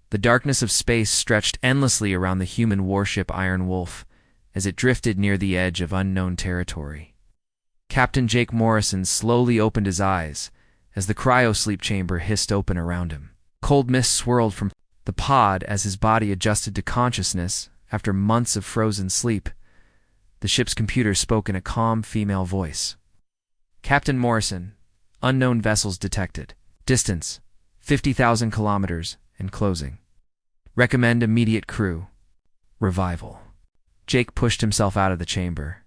The darkness of space stretched endlessly around the human warship Iron Wolf as it drifted near the edge of unknown territory. Captain Jake Morrison slowly opened his eyes as the cryo-sleep chamber hissed open around him. Cold mist swirled from the pod as his body adjusted to consciousness after months of frozen sleep. The ship's computer spoke in a calm female voice. Captain Morrison, unknown vessels detected. Distance, 50,000 kilometers and closing. Recommend immediate crew. Revival. Jake pushed himself out of the chamber,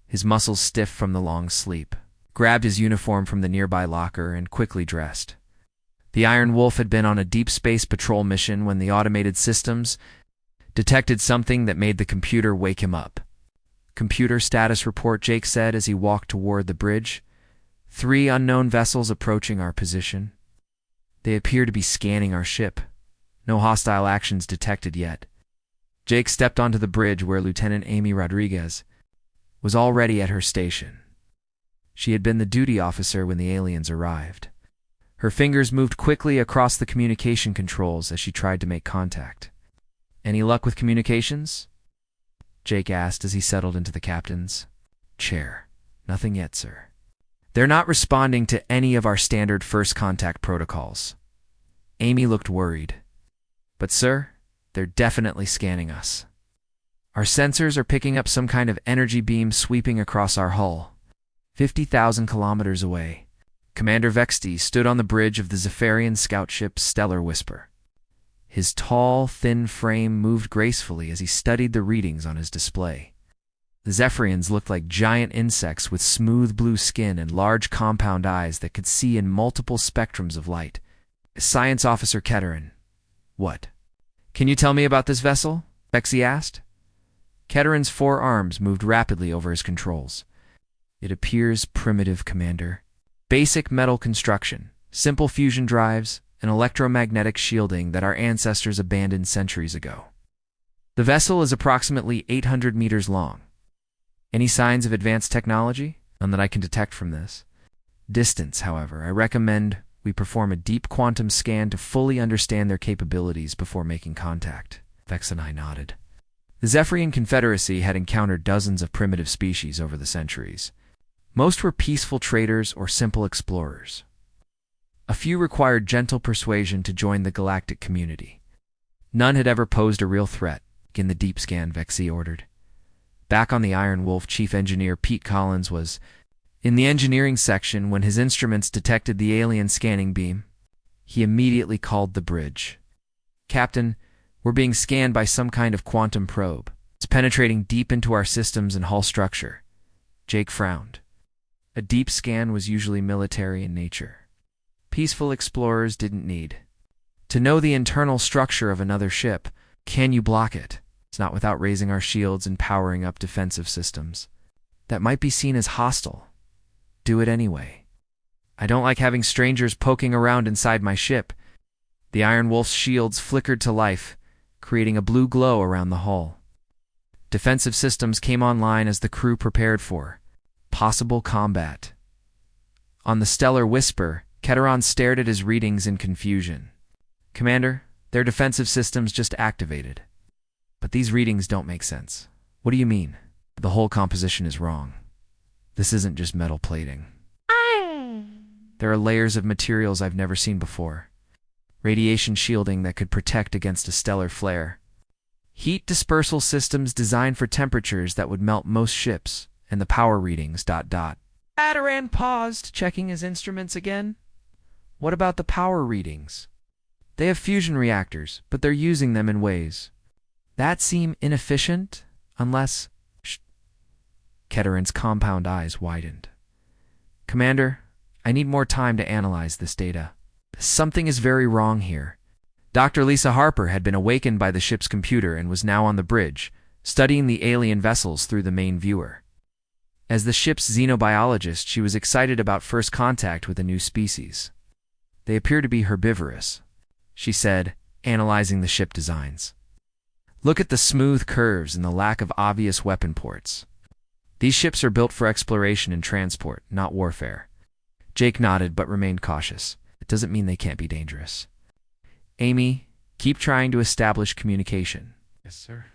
his muscles stiff from the long sleep, grabbed his uniform from the nearby locker, and quickly dressed. The Iron Wolf had been on a deep space patrol mission when the automated systems detected something that made the computer wake him up. Computer status report, Jake said as he walked toward the bridge. 3 unknown vessels approaching our position. They appear to be scanning our ship. No hostile actions detected yet. Jake stepped onto the bridge where Lieutenant Amy Rodriguez was already at her station. She had been the duty officer when the aliens arrived. Her fingers moved quickly across the communication controls as she tried to make contact. Any luck with communications? Jake asked as he settled into the captain's chair. Nothing yet, sir. They're not responding to any of our standard first contact protocols. Amy looked worried. But sir, they're definitely scanning us. Our sensors are picking up some kind of energy beam sweeping across our hull, 50,000 kilometers away. Commander Vexty stood on the bridge of the Zephyrian scout ship Stellar Whisper. His tall, thin frame moved gracefully as he studied the readings on his display. The Zephyrians looked like giant insects with smooth blue skin and large compound eyes that could see in multiple spectrums of light. Science Officer Keterin. What? Can you tell me about this vessel? Vexy asked. Keterin's 4 arms moved rapidly over his controls. It appears primitive, Commander. Basic metal construction, simple fusion drives, and electromagnetic shielding that our ancestors abandoned centuries ago. The vessel is approximately 800 meters long. Any signs of advanced technology? None that I can detect from this. Distance, however, I recommend we perform a deep quantum scan to fully understand their capabilities before making contact. Vex and I nodded. The Zephyrian Confederacy had encountered dozens of primitive species over the centuries. Most were peaceful traders or simple explorers. A few required gentle persuasion to join the galactic community. None had ever posed a real threat. Begin the deep scan, Vexy ordered. Back on the Iron Wolf, Chief Engineer Pete Collins was in the engineering section when his instruments detected the alien scanning beam. He immediately called the bridge. Captain, we're being scanned by some kind of quantum probe. It's penetrating deep into our systems and hull structure. Jake frowned. A deep scan was usually military in nature. Peaceful explorers didn't need to know the internal structure of another ship. Can you block it? It's not without raising our shields and powering up defensive systems. That might be seen as hostile. Do it anyway. I don't like having strangers poking around inside my ship. The Iron Wolf's shields flickered to life, creating a blue glow around the hull. Defensive systems came online as the crew prepared for possible combat. On the Stellar Whisper, Keterin stared at his readings in confusion. Commander, their defensive systems just activated. But these readings don't make sense. What do you mean? The whole composition is wrong. This isn't just metal plating. There are layers of materials I've never seen before. Radiation shielding that could protect against a stellar flare. Heat dispersal systems designed for temperatures that would melt most ships, and the power readings, ... Adaran paused, checking his instruments again. What about the power readings? They have fusion reactors, but they're using them in ways that seem inefficient, unless... Keterin's compound eyes widened. Commander, I need more time to analyze this data. Something is very wrong here. Dr. Lisa Harper had been awakened by the ship's computer and was now on the bridge, studying the alien vessels through the main viewer. As the ship's xenobiologist, she was excited about first contact with a new species. They appear to be herbivorous, she said, analyzing the ship designs. Look at the smooth curves and the lack of obvious weapon ports. These ships are built for exploration and transport, not warfare. Jake nodded but remained cautious. It doesn't mean they can't be dangerous. Amy, Keep trying to establish communication. Yes, sir.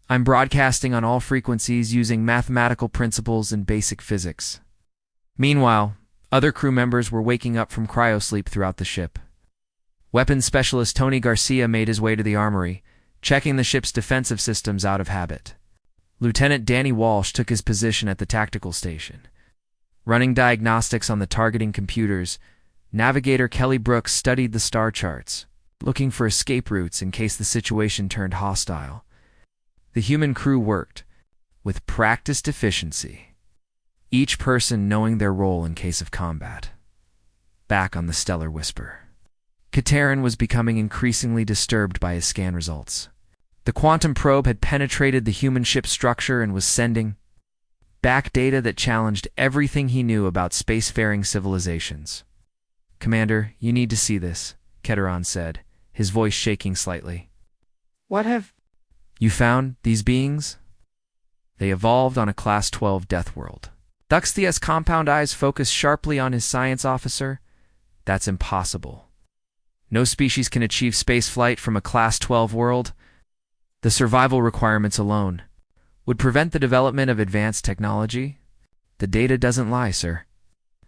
I'm broadcasting on all frequencies using mathematical principles and basic physics. Meanwhile, other crew members were waking up from cryosleep throughout the ship. Weapons specialist Tony Garcia made his way to the armory, checking the ship's defensive systems out of habit. Lieutenant Danny Walsh took his position at the tactical station. Running diagnostics on the targeting computers, Navigator Kelly Brooks studied the star charts, looking for escape routes in case the situation turned hostile. The human crew worked with practiced efficiency, each person knowing their role in case of combat. Back on the Stellar Whisper, Katerin was becoming increasingly disturbed by his scan results. The quantum probe had penetrated the human ship's structure and was sending back data that challenged everything he knew about spacefaring civilizations. "Commander, you need to see this," Katerin said, his voice shaking slightly. What have "You found these beings? They evolved on a Class 12 death world." Duxtia's compound eyes focused sharply on his science officer. "That's impossible. No species can achieve spaceflight from a Class 12 world. The survival requirements alone would prevent the development of advanced technology." "The data doesn't lie, sir.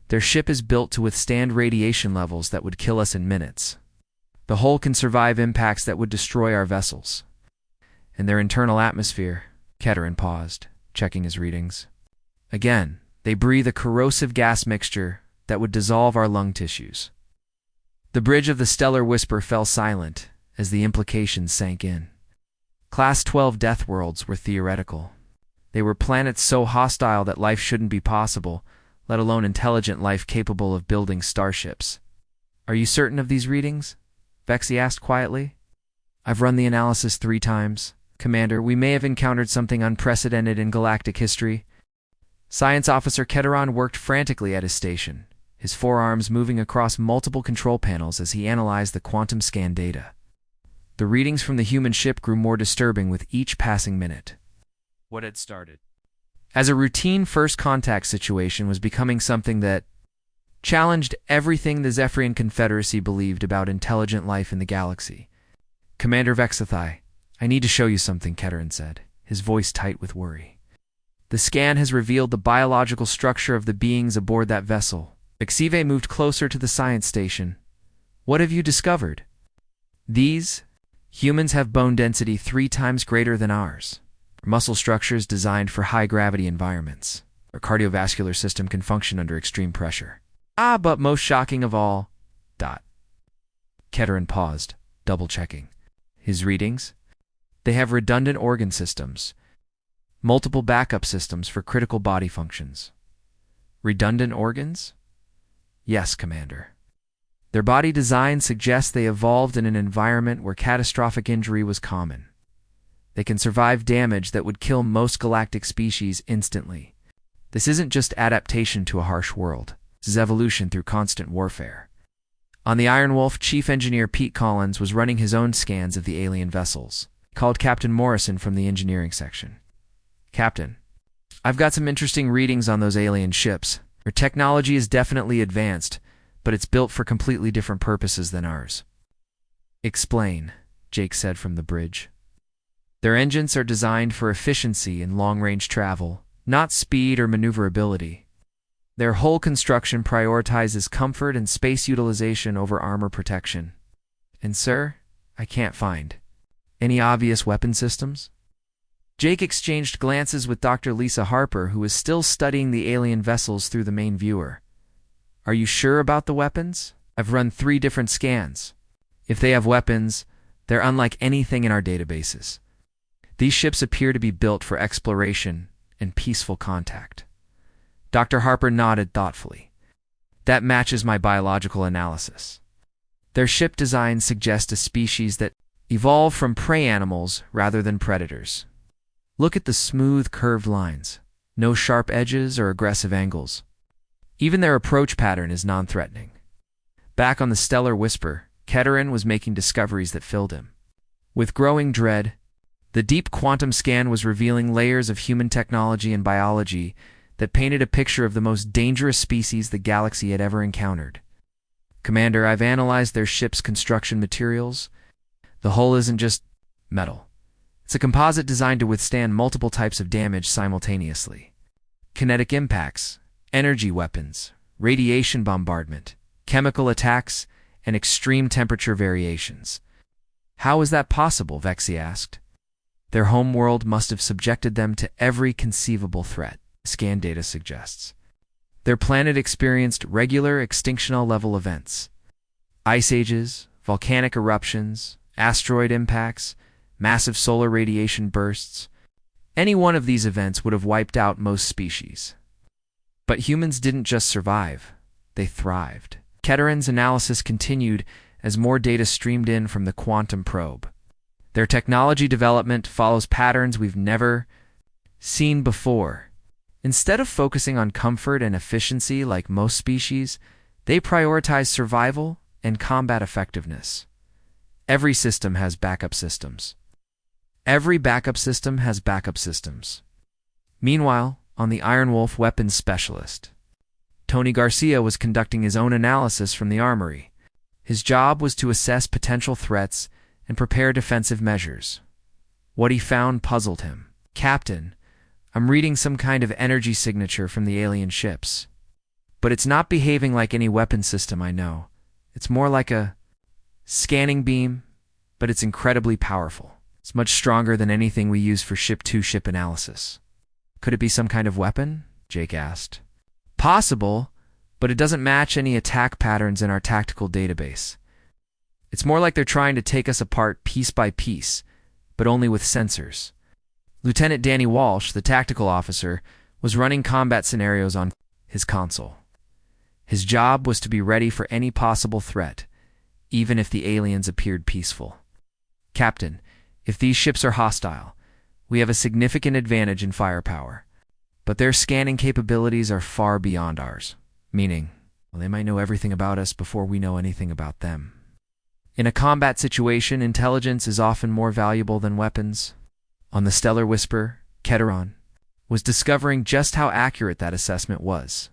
Their ship is built to withstand radiation levels that would kill us in minutes. The hull can survive impacts that would destroy our vessels. And their internal atmosphere," Katerin paused, checking his readings. "Again, they breathe a corrosive gas mixture that would dissolve our lung tissues." The bridge of the Stellar Whisper fell silent as the implications sank in. Class 12 death worlds were theoretical. They were planets so hostile that life shouldn't be possible, let alone intelligent life capable of building starships. "Are you certain of these readings?" Vexi asked quietly. "I've run the analysis 3 times. Commander, we may have encountered something unprecedented in galactic history." Science Officer Katerin worked frantically at his station, his forearms moving across multiple control panels as he analyzed the quantum scan data. The readings from the human ship grew more disturbing with each passing minute. what had started? As a routine first contact situation was becoming something that challenged everything the Zephyrian Confederacy believed about intelligent life in the galaxy. "Commander Vexithai, I need to show you something," Katerin said, his voice tight with worry. "The scan has revealed the biological structure of the beings aboard that vessel." Vexive moved closer to the science station. "What have you discovered?" "These humans have bone density 3 times greater than ours. Muscle structures designed for high-gravity environments. Our cardiovascular system can function under extreme pressure. But most shocking of all, ... Katerin paused, double-checking his readings. "They have redundant organ systems, multiple backup systems for critical body functions." "Redundant organs?" "Yes, Commander. Their body design suggests they evolved in an environment where catastrophic injury was common. They can survive damage that would kill most galactic species instantly. This isn't just adaptation to a harsh world. This is evolution through constant warfare." On the Iron Wolf, Chief Engineer Pete Collins was running his own scans of the alien vessels. He called Captain Morrison from the engineering section. "Captain, I've got some interesting readings on those alien ships. Their technology is definitely advanced, but it's built for completely different purposes than ours." "Explain," Jake said from the bridge. "Their engines are designed for efficiency and long-range travel, not speed or maneuverability. Their hull construction prioritizes comfort and space utilization over armor protection. And sir, I can't find any obvious weapon systems." Jake exchanged glances with Dr. Lisa Harper, who was still studying the alien vessels through the main viewer. "Are you sure about the weapons? I've run 3 different scans. If they have weapons, they're unlike anything in our databases. These ships appear to be built for exploration and peaceful contact." Dr. Harper nodded thoughtfully. "That matches my biological analysis. Their ship designs suggest a species that evolved from prey animals rather than predators. Look at the smooth, curved lines. No sharp edges or aggressive angles. Even their approach pattern is non-threatening." Back on the Stellar Whisper, Katerin was making discoveries that filled him with growing dread. The deep quantum scan was revealing layers of human technology and biology that painted a picture of the most dangerous species the galaxy had ever encountered. "Commander, I've analyzed their ship's construction materials. The hull isn't just metal. It's a composite designed to withstand multiple types of damage simultaneously. Kinetic impacts, energy weapons, radiation bombardment, chemical attacks, and extreme temperature variations. How is that possible? Vexi asked. Their home world must have subjected them to every conceivable threat, scan data suggests. Their planet experienced regular extinctional-level events. Ice ages, volcanic eruptions, asteroid impacts, massive solar radiation bursts. Any one of these events would have wiped out most species. But humans didn't just survive, they thrived. Keteran's analysis continued as more data streamed in from the quantum probe. Their technology development follows patterns we've never seen before. Instead of focusing on comfort and efficiency like most species, they prioritize survival and combat effectiveness. Every system has backup systems. Every backup system has backup systems. Meanwhile, on the Iron Wolf weapons specialist, Tony Garcia was conducting his own analysis from the armory. His job was to assess potential threats and prepare defensive measures. What he found puzzled him. Captain, I'm reading some kind of energy signature from the alien ships. But it's not behaving like any weapon system I know. It's more like a scanning beam, but it's incredibly powerful. It's much stronger than anything we use for ship-to-ship analysis. Could it be some kind of weapon? Jake asked. Possible, but it doesn't match any attack patterns in our tactical database. It's more like they're trying to take us apart piece by piece, but only with sensors. Lieutenant Danny Walsh, the tactical officer, was running combat scenarios on his console. His job was to be ready for any possible threat, even if the aliens appeared peaceful. Captain, if these ships are hostile, we have a significant advantage in firepower. But their scanning capabilities are far beyond ours, meaning, well, they might know everything about us before we know anything about them. In a combat situation, intelligence is often more valuable than weapons. On the Stellar Whisper, Keteran was discovering just how accurate that assessment was.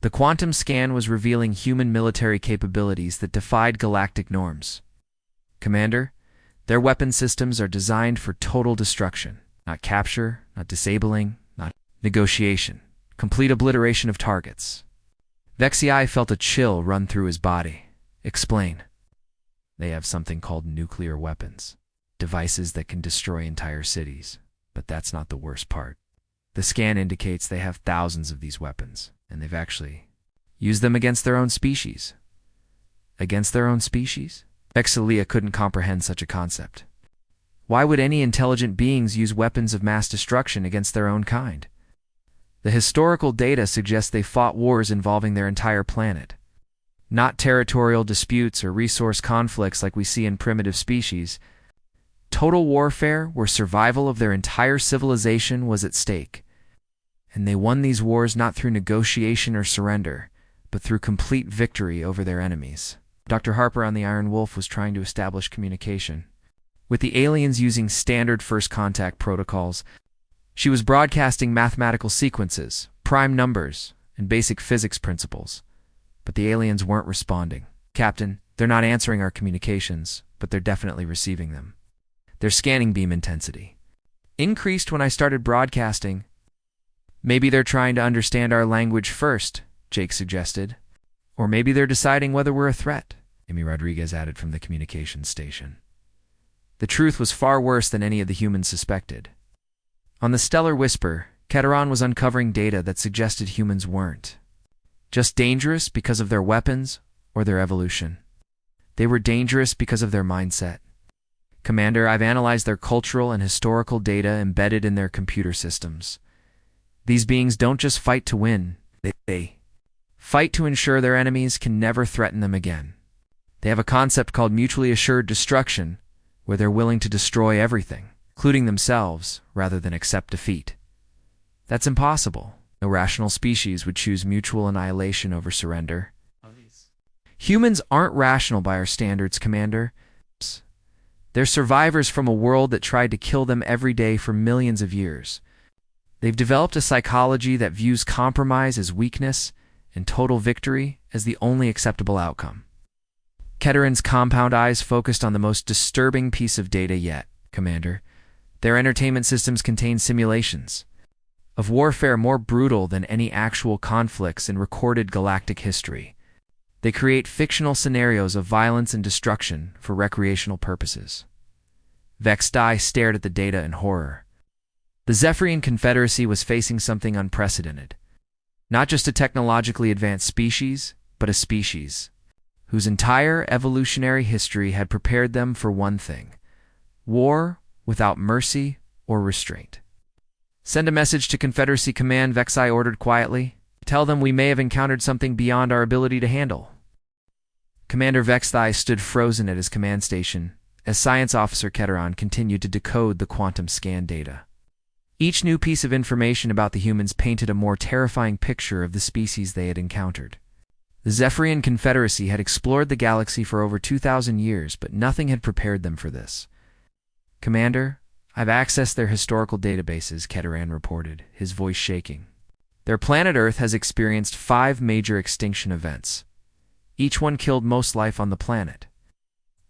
The quantum scan was revealing human military capabilities that defied galactic norms. Commander, their weapon systems are designed for total destruction, not capture, not disabling, not negotiation, complete obliteration of targets. Vexi felt a chill run through his body. Explain. They have something called nuclear weapons, devices that can destroy entire cities. But that's not the worst part. The scan indicates they have thousands of these weapons, and they've actually used them against their own species. Against their own species? Vexi couldn't comprehend such a concept. Why would any intelligent beings use weapons of mass destruction against their own kind? The historical data suggests they fought wars involving their entire planet. Not territorial disputes or resource conflicts like we see in primitive species. Total warfare where survival of their entire civilization was at stake. And they won these wars not through negotiation or surrender, but through complete victory over their enemies. Dr. Harper on the Iron Wolf was trying to establish communication. With the aliens using standard first contact protocols, she was broadcasting mathematical sequences, prime numbers, and basic physics principles. But the aliens weren't responding. Captain, they're not answering our communications, but they're definitely receiving them. Their scanning beam intensity increased when I started broadcasting. Maybe they're trying to understand our language first, Jake suggested. Or maybe they're deciding whether we're a threat, Amy Rodriguez added from the communications station. The truth was far worse than any of the humans suspected. On the Stellar Whisper, Keteran was uncovering data that suggested humans weren't just dangerous because of their weapons or their evolution. They were dangerous because of their mindset. Commander, I've analyzed their cultural and historical data embedded in their computer systems. These beings don't just fight to win, they fight to ensure their enemies can never threaten them again. They have a concept called mutually assured destruction, where they're willing to destroy everything, including themselves, rather than accept defeat. That's impossible. No rational species would choose mutual annihilation over surrender. Humans aren't rational by our standards, Commander. They're survivors from a world that tried to kill them every day for millions of years. They've developed a psychology that views compromise as weakness and total victory as the only acceptable outcome. Keteran's compound eyes focused on the most disturbing piece of data yet, Commander. Their entertainment systems contain simulations of warfare more brutal than any actual conflicts in recorded galactic history. They create fictional scenarios of violence and destruction for recreational purposes. Vexdai stared at the data in horror. The Zephyrian Confederacy was facing something unprecedented. Not just a technologically advanced species, but a species whose entire evolutionary history had prepared them for one thing: war without mercy or restraint. "Send a message to Confederacy Command," Vexai ordered quietly. "Tell them we may have encountered something beyond our ability to handle." Commander Vexai stood frozen at his command station as Science Officer Keteran continued to decode the quantum scan data. Each new piece of information about the humans painted a more terrifying picture of the species they had encountered. The Zephyrian Confederacy had explored the galaxy for over 2,000 years, but nothing had prepared them for this. "Commander, I've accessed their historical databases," Keteran reported, his voice shaking. "Their planet Earth has experienced 5 major extinction events. Each one killed most life on the planet.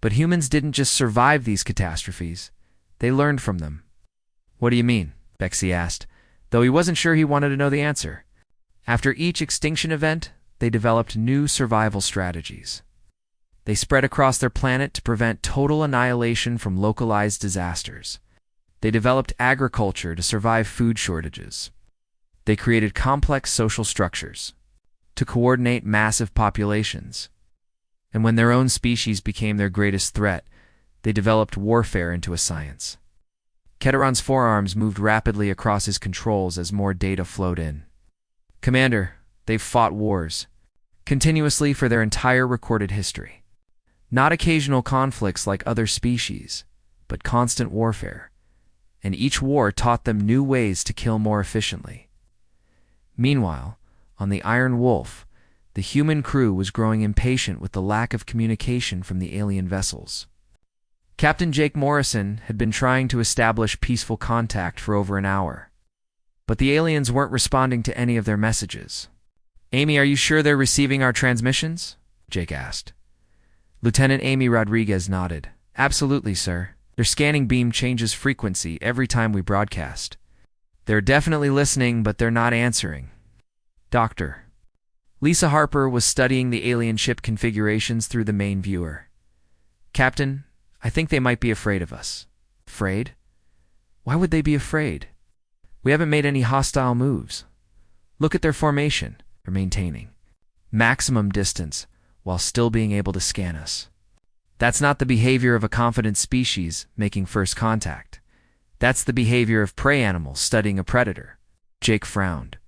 But humans didn't just survive these catastrophes, they learned from them." "What do you mean?" Vexi asked, though he wasn't sure he wanted to know the answer. "After each extinction event, they developed new survival strategies. They spread across their planet to prevent total annihilation from localized disasters. They developed agriculture to survive food shortages. They created complex social structures to coordinate massive populations. And when their own species became their greatest threat, they developed warfare into a science." Keteran's forearms moved rapidly across his controls as more data flowed in. "Commander, they've fought wars continuously for their entire recorded history. Not occasional conflicts like other species, but constant warfare. And each war taught them new ways to kill more efficiently." Meanwhile, on the Iron Wolf, the human crew was growing impatient with the lack of communication from the alien vessels. Captain Jake Morrison had been trying to establish peaceful contact for over an hour, but the aliens weren't responding to any of their messages. "Amy, are you sure they're receiving our transmissions?" Jake asked. Lieutenant Amy Rodriguez nodded. "Absolutely, sir. Their scanning beam changes frequency every time we broadcast. They're definitely listening, but they're not answering." "Doctor." Lisa Harper was studying the alien ship configurations through the main viewer. "Captain, I think they might be afraid of us." "Afraid? Why would they be afraid? We haven't made any hostile moves. Look at their formation. They're maintaining maximum distance while still being able to scan us. That's not the behavior of a confident species making first contact. That's the behavior of prey animals studying a predator." Jake frowned.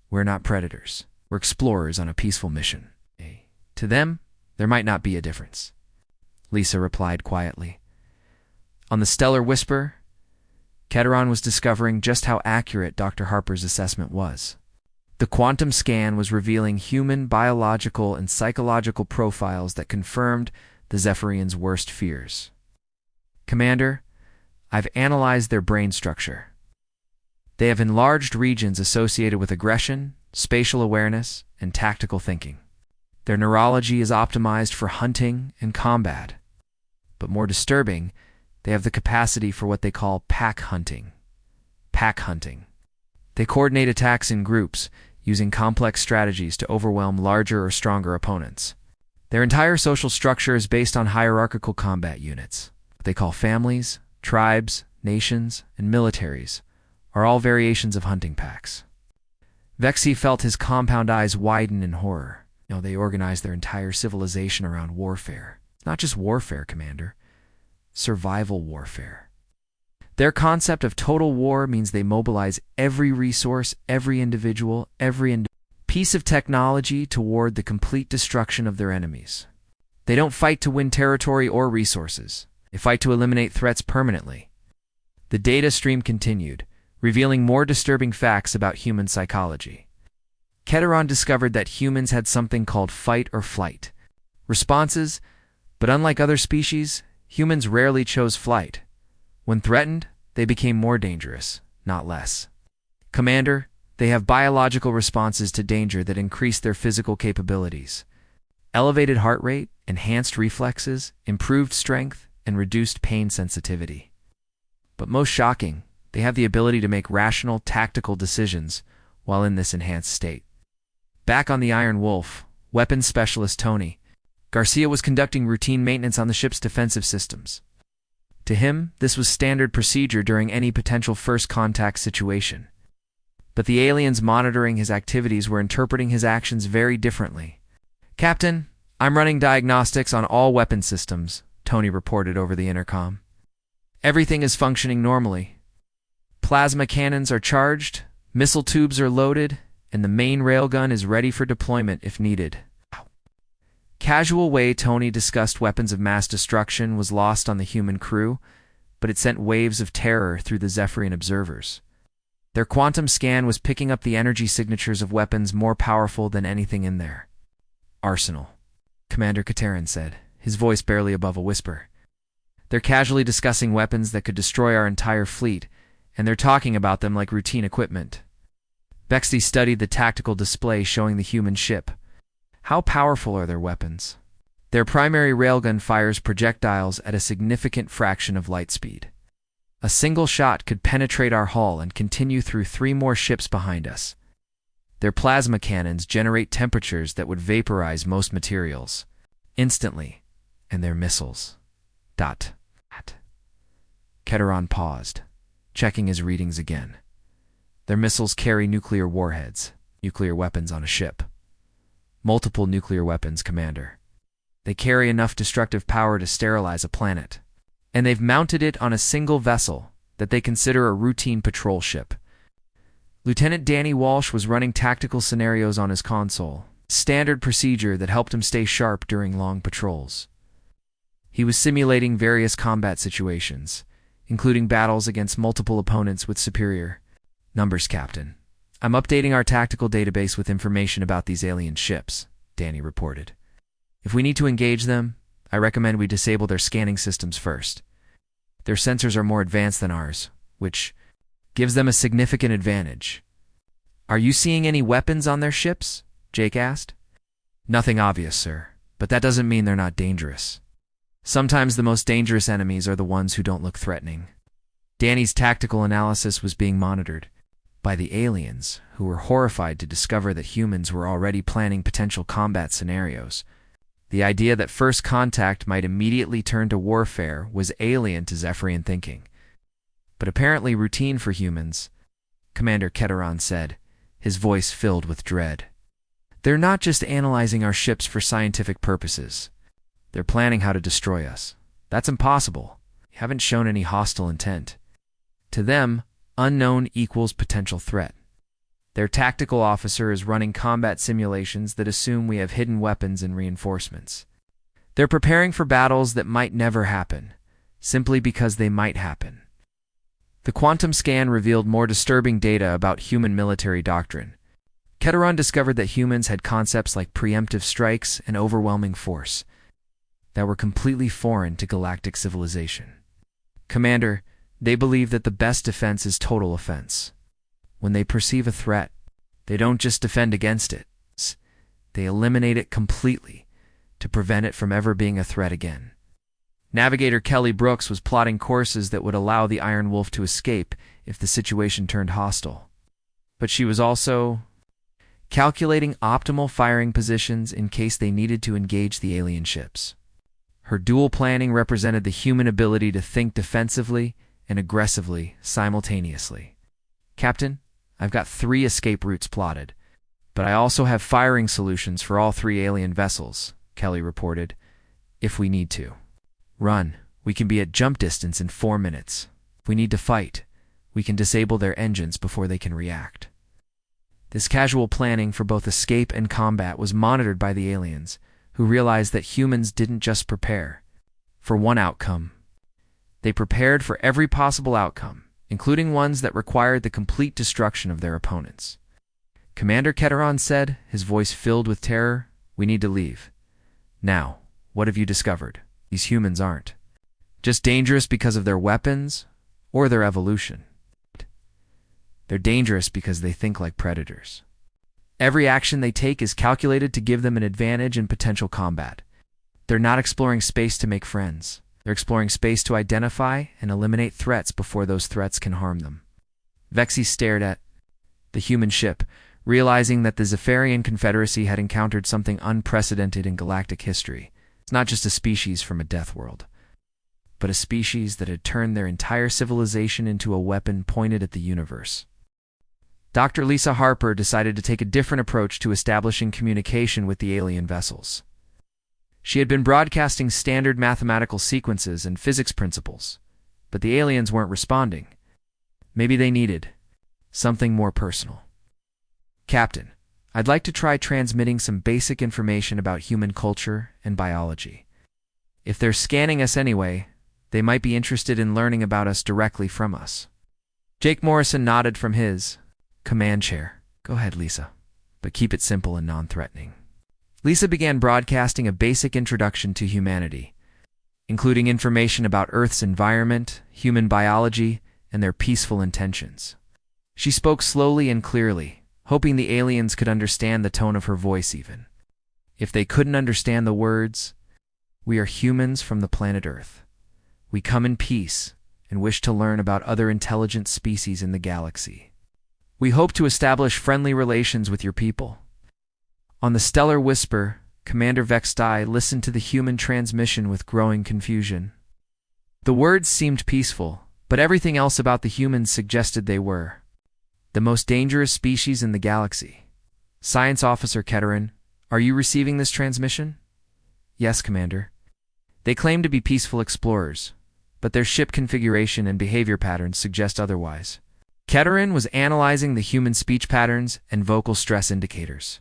"We're not predators. We're explorers on a peaceful mission. To them, there might not be a difference." Lisa replied quietly. On the Stellar Whisper, Keteran was discovering just how accurate Dr. Harper's assessment was. The quantum scan was revealing human biological and psychological profiles that confirmed the Zephyrians' worst fears. "Commander, I've analyzed their brain structure. They have enlarged regions associated with aggression, spatial awareness, and tactical thinking. Their neurology is optimized for hunting and combat. But more disturbing, they have the capacity for what they call pack hunting. Pack hunting. They coordinate attacks in groups, using complex strategies to overwhelm larger or stronger opponents. Their entire social structure is based on hierarchical combat units. What they call families, tribes, nations, and militaries are all variations of hunting packs." Vexi felt his compound eyes widen in horror. They organize their entire civilization around warfare. Not just warfare, Commander. Survival warfare. Their concept of total war means they mobilize every resource, every individual, every piece of technology toward the complete destruction of their enemies. They don't fight to win territory or resources. They fight to eliminate threats permanently. The data stream continued, revealing more disturbing facts about human psychology. Keteran discovered that humans had something called fight or flight responses, but unlike other species, humans rarely chose flight. When threatened, they became more dangerous, not less. "Commander, they have biological responses to danger that increase their physical capabilities. Elevated heart rate, enhanced reflexes, improved strength, and reduced pain sensitivity. But most shocking, they have the ability to make rational, tactical decisions while in this enhanced state. Back on the Iron Wolf, weapons specialist Tony Garcia was conducting routine maintenance on the ship's defensive systems. To him, this was standard procedure during any potential first contact situation. But the aliens monitoring his activities were interpreting his actions very differently. "Captain, I'm running diagnostics on all weapon systems," Tony reported over the intercom. "Everything is functioning normally. Plasma cannons are charged, missile tubes are loaded, and the main railgun is ready for deployment if needed." Casual way Tony discussed weapons of mass destruction was lost on the human crew, but it sent waves of terror through the Zephyrian observers. Their quantum scan was picking up the energy signatures of weapons more powerful than anything in their arsenal, Commander Katerin said, his voice barely above a whisper. "They're casually discussing weapons that could destroy our entire fleet, and they're talking about them like routine equipment." Bexley studied the tactical display showing the human ship. How powerful are their weapons? Their primary railgun fires projectiles at a significant fraction of light speed. A single shot could penetrate our hull and continue through 3 more ships behind us. Their plasma cannons generate temperatures that would vaporize most materials instantly, and their missiles. Keteron paused, checking his readings again. Their missiles carry nuclear warheads, nuclear weapons on a ship. Multiple nuclear weapons, Commander. They carry enough destructive power to sterilize a planet. And they've mounted it on a single vessel that they consider a routine patrol ship. Lieutenant Danny Walsh was running tactical scenarios on his console, standard procedure that helped him stay sharp during long patrols. He was simulating various combat situations, including battles against multiple opponents with superior numbers, Captain. "I'm updating our tactical database with information about these alien ships," Danny reported. "If we need to engage them, I recommend we disable their scanning systems first. Their sensors are more advanced than ours, which gives them a significant advantage." "Are you seeing any weapons on their ships?" Jake asked. "Nothing obvious, sir, but that doesn't mean they're not dangerous. Sometimes the most dangerous enemies are the ones who don't look threatening." Danny's tactical analysis was being monitored by the aliens, who were horrified to discover that humans were already planning potential combat scenarios. The idea that first contact might immediately turn to warfare was alien to Zephyrian thinking. But apparently routine for humans, Commander Keteron said, his voice filled with dread. "They're not just analyzing our ships for scientific purposes. They're planning how to destroy us. That's impossible. They haven't shown any hostile intent. To them, unknown equals potential threat. Their tactical officer is running combat simulations that assume we have hidden weapons and reinforcements. They're preparing for battles that might never happen, simply because they might happen." The quantum scan revealed more disturbing data about human military doctrine. Keteron discovered that humans had concepts like preemptive strikes and overwhelming force that were completely foreign to galactic civilization. "Commander, they believe that the best defense is total offense. When they perceive a threat, they don't just defend against it. They eliminate it completely to prevent it from ever being a threat again." Navigator Kelly Brooks was plotting courses that would allow the Iron Wolf to escape if the situation turned hostile. But she was also calculating optimal firing positions in case they needed to engage the alien ships. Her dual planning represented the human ability to think defensively and aggressively simultaneously. "Captain, I've got 3 escape routes plotted, but I also have firing solutions for all 3 alien vessels," Kelly reported, "if we need to. Run, we can be at jump distance in 4 minutes. If we need to fight, we can disable their engines before they can react." This casual planning for both escape and combat was monitored by the aliens, who realized that humans didn't just prepare for one outcome. They prepared for every possible outcome, including ones that required the complete destruction of their opponents. Commander Keteron said, his voice filled with terror, "We need to leave. Now, what have you discovered? These humans aren't just dangerous because of their weapons or their evolution. They're dangerous because they think like predators. Every action they take is calculated to give them an advantage in potential combat. They're not exploring space to make friends. They're exploring space to identify and eliminate threats before those threats can harm them. Vexi stared at the human ship, realizing that the Zephyrian Confederacy had encountered something unprecedented in galactic history. It's not just a species from a death world, but a species that had turned their entire civilization into a weapon pointed at the universe. Dr. Lisa Harper decided to take a different approach to establishing communication with the alien vessels. She had been broadcasting standard mathematical sequences and physics principles, but the aliens weren't responding. Maybe they needed something more personal. Captain, I'd like to try transmitting some basic information about human culture and biology. If they're scanning us anyway, they might be interested in learning about us directly from us. Jake Morrison nodded from his command chair. Go ahead, Lisa, but keep it simple and non-threatening. Lisa began broadcasting a basic introduction to humanity, including information about Earth's environment, human biology, and their peaceful intentions. She spoke slowly and clearly, hoping the aliens could understand the tone of her voice even. If they couldn't understand the words, we are humans from the planet Earth. We come in peace and wish to learn about other intelligent species in the galaxy. We hope to establish friendly relations with your people. On the Stellar Whisper, Commander Vexti listened to the human transmission with growing confusion. The words seemed peaceful, but everything else about the humans suggested they were the most dangerous species in the galaxy. Science Officer Keterin, are you receiving this transmission? Yes, Commander. They claim to be peaceful explorers, but their ship configuration and behavior patterns suggest otherwise. Keterin was analyzing the human speech patterns and vocal stress indicators.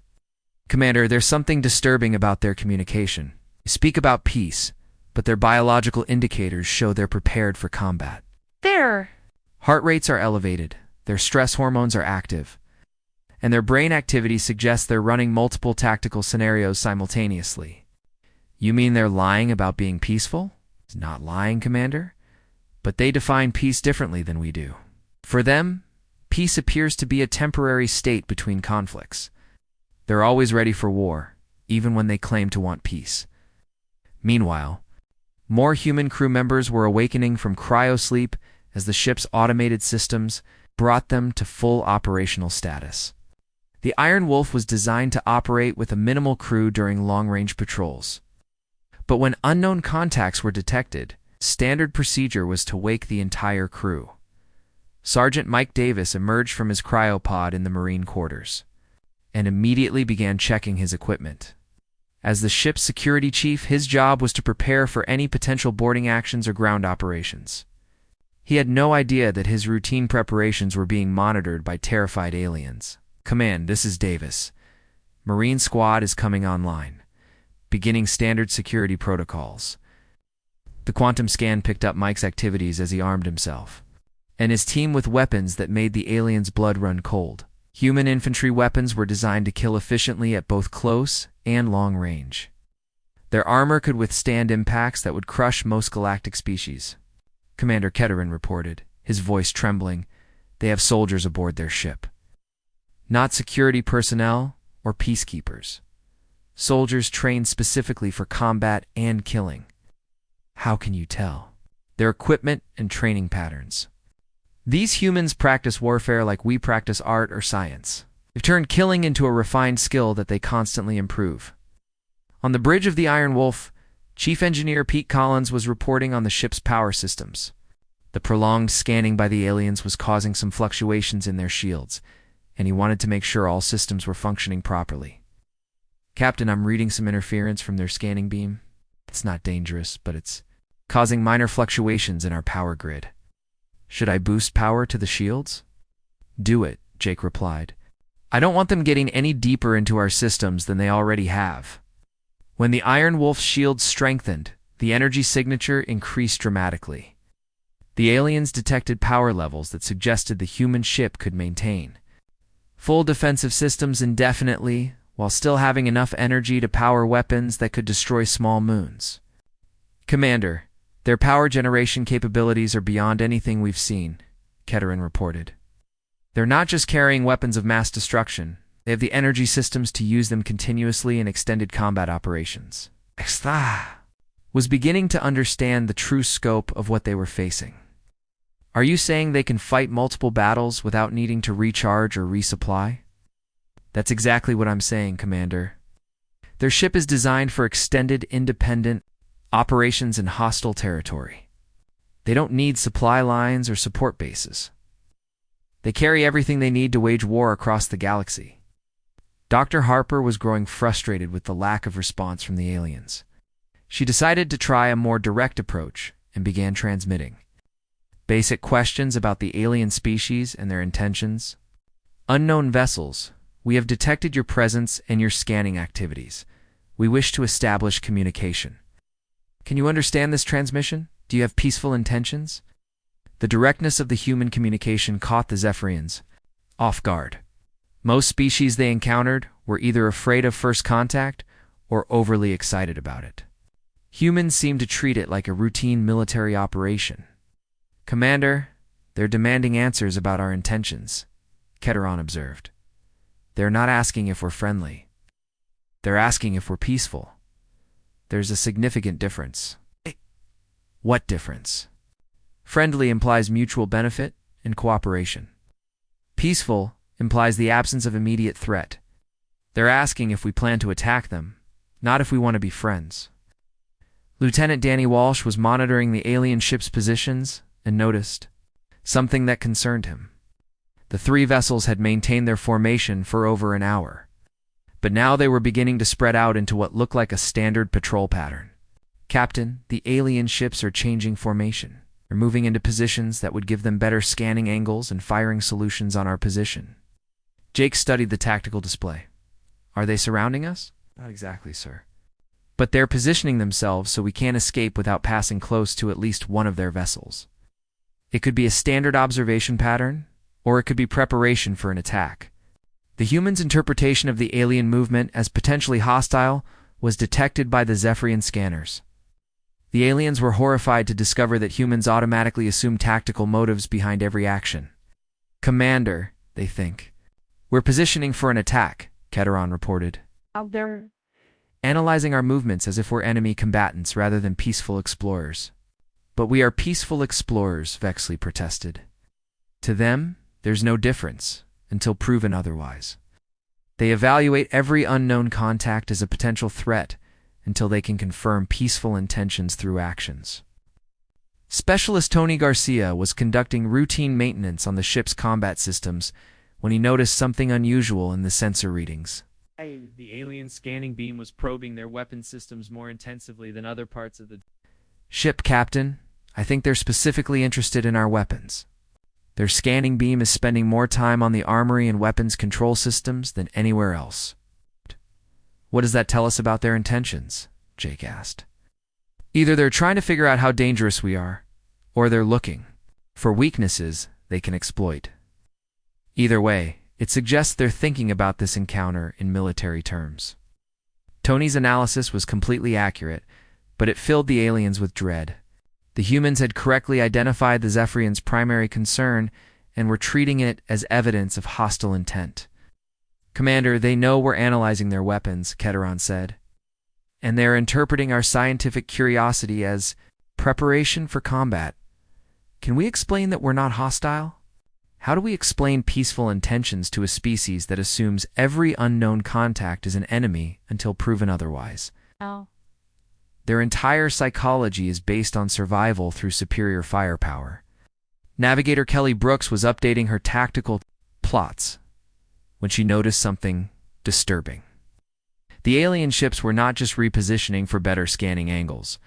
Commander, there's something disturbing about their communication. They speak about peace, but their biological indicators show they're prepared for combat. Their heart rates are elevated, their stress hormones are active, and their brain activity suggests they're running multiple tactical scenarios simultaneously. You mean they're lying about being peaceful? It's not lying, Commander, but they define peace differently than we do. For them, peace appears to be a temporary state between conflicts. They're always ready for war, even when they claim to want peace. Meanwhile, more human crew members were awakening from cryosleep as the ship's automated systems brought them to full operational status. The Iron Wolf was designed to operate with a minimal crew during long-range patrols. But when unknown contacts were detected, standard procedure was to wake the entire crew. Sergeant Mike Davis emerged from his cryopod in the Marine quarters and immediately began checking his equipment. As the ship's security chief, his job was to prepare for any potential boarding actions or ground operations. He had no idea that his routine preparations were being monitored by terrified aliens. Command, this is Davis. Marine Squad is coming online, beginning standard security protocols. The quantum scan picked up Mike's activities as he armed himself, and his team with weapons that made the aliens' blood run cold. Human infantry weapons were designed to kill efficiently at both close and long range. Their armor could withstand impacts that would crush most galactic species. Commander Keterin reported, his voice trembling. They have soldiers aboard their ship. Not security personnel or peacekeepers. Soldiers trained specifically for combat and killing. How can you tell? Their equipment and training patterns. These humans practice warfare like we practice art or science. They've turned killing into a refined skill that they constantly improve. On the bridge of the Iron Wolf, Chief Engineer Pete Collins was reporting on the ship's power systems. The prolonged scanning by the aliens was causing some fluctuations in their shields, and he wanted to make sure all systems were functioning properly. Captain, I'm reading some interference from their scanning beam. It's not dangerous, but it's causing minor fluctuations in our power grid. Should I boost power to the shields? Do it, Jake replied. I don't want them getting any deeper into our systems than they already have. When the Iron Wolf's shields strengthened, the energy signature increased dramatically. The aliens detected power levels that suggested the human ship could maintain full defensive systems indefinitely, while still having enough energy to power weapons that could destroy small moons. Commander, their power generation capabilities are beyond anything we've seen, Keterin reported. They're not just carrying weapons of mass destruction, they have the energy systems to use them continuously in extended combat operations. was beginning to understand the true scope of what they were facing. Are you saying they can fight multiple battles without needing to recharge or resupply? That's exactly what I'm saying, Commander. Their ship is designed for extended, independent operations in hostile territory. They don't need supply lines or support bases. They carry everything they need to wage war across the galaxy. Dr. Harper was growing frustrated with the lack of response from the aliens. She decided to try a more direct approach and began transmitting basic questions about the alien species and their intentions. Unknown vessels, we have detected your presence and your scanning activities. We wish to establish communication. Can you understand this transmission? Do you have peaceful intentions? The directness of the human communication caught the Zephyrians off guard. Most species they encountered were either afraid of first contact or overly excited about it. Humans seemed to treat it like a routine military operation. Commander, they're demanding answers about our intentions, Keteron observed. They're not asking if we're friendly. They're asking if we're peaceful. There's a significant difference. What difference? Friendly implies mutual benefit and cooperation. Peaceful implies the absence of immediate threat. They're asking if we plan to attack them, not if we want to be friends. Lieutenant Danny Walsh was monitoring the alien ship's positions and noticed something that concerned him. The three vessels had maintained their formation for over an hour, but now they were beginning to spread out into what looked like a standard patrol pattern. Captain, the alien ships are changing formation. They're moving into positions that would give them better scanning angles and firing solutions on our position. Jake studied the tactical display. Are they surrounding us? Not exactly, sir. But they're positioning themselves so we can't escape without passing close to at least one of their vessels. It could be a standard observation pattern, or it could be preparation for an attack. The humans' interpretation of the alien movement as potentially hostile was detected by the Zephyrian scanners. The aliens were horrified to discover that humans automatically assume tactical motives behind every action. Commander, they think. We're positioning for an attack, Keteron reported. Out there. Analyzing our movements as if we're enemy combatants rather than peaceful explorers. But we are peaceful explorers, Vexley protested. To them, there's no difference, until proven otherwise. They evaluate every unknown contact as a potential threat until they can confirm peaceful intentions through actions. Specialist Tony Garcia was conducting routine maintenance on the ship's combat systems when he noticed something unusual in the sensor readings. The alien scanning beam was probing their weapon systems more intensively than other parts of the Ship, Captain. I think they're specifically interested in our weapons. Their scanning beam is spending more time on the armory and weapons control systems than anywhere else. What does that tell us about their intentions? Jake asked. Either they're trying to figure out how dangerous we are, or they're looking for weaknesses they can exploit. Either way, it suggests they're thinking about this encounter in military terms. Tony's analysis was completely accurate, but it filled the aliens with dread. The humans had correctly identified the Zephyrians' primary concern and were treating it as evidence of hostile intent. Commander, they know we're analyzing their weapons, Keteron said. And they're interpreting our scientific curiosity as preparation for combat. Can we explain that we're not hostile? How do we explain peaceful intentions to a species that assumes every unknown contact is an enemy until proven otherwise? Their entire psychology is based on survival through superior firepower. Navigator Kelly Brooks was updating her tactical plots when she noticed something disturbing. The alien ships were not just repositioning for better scanning angles.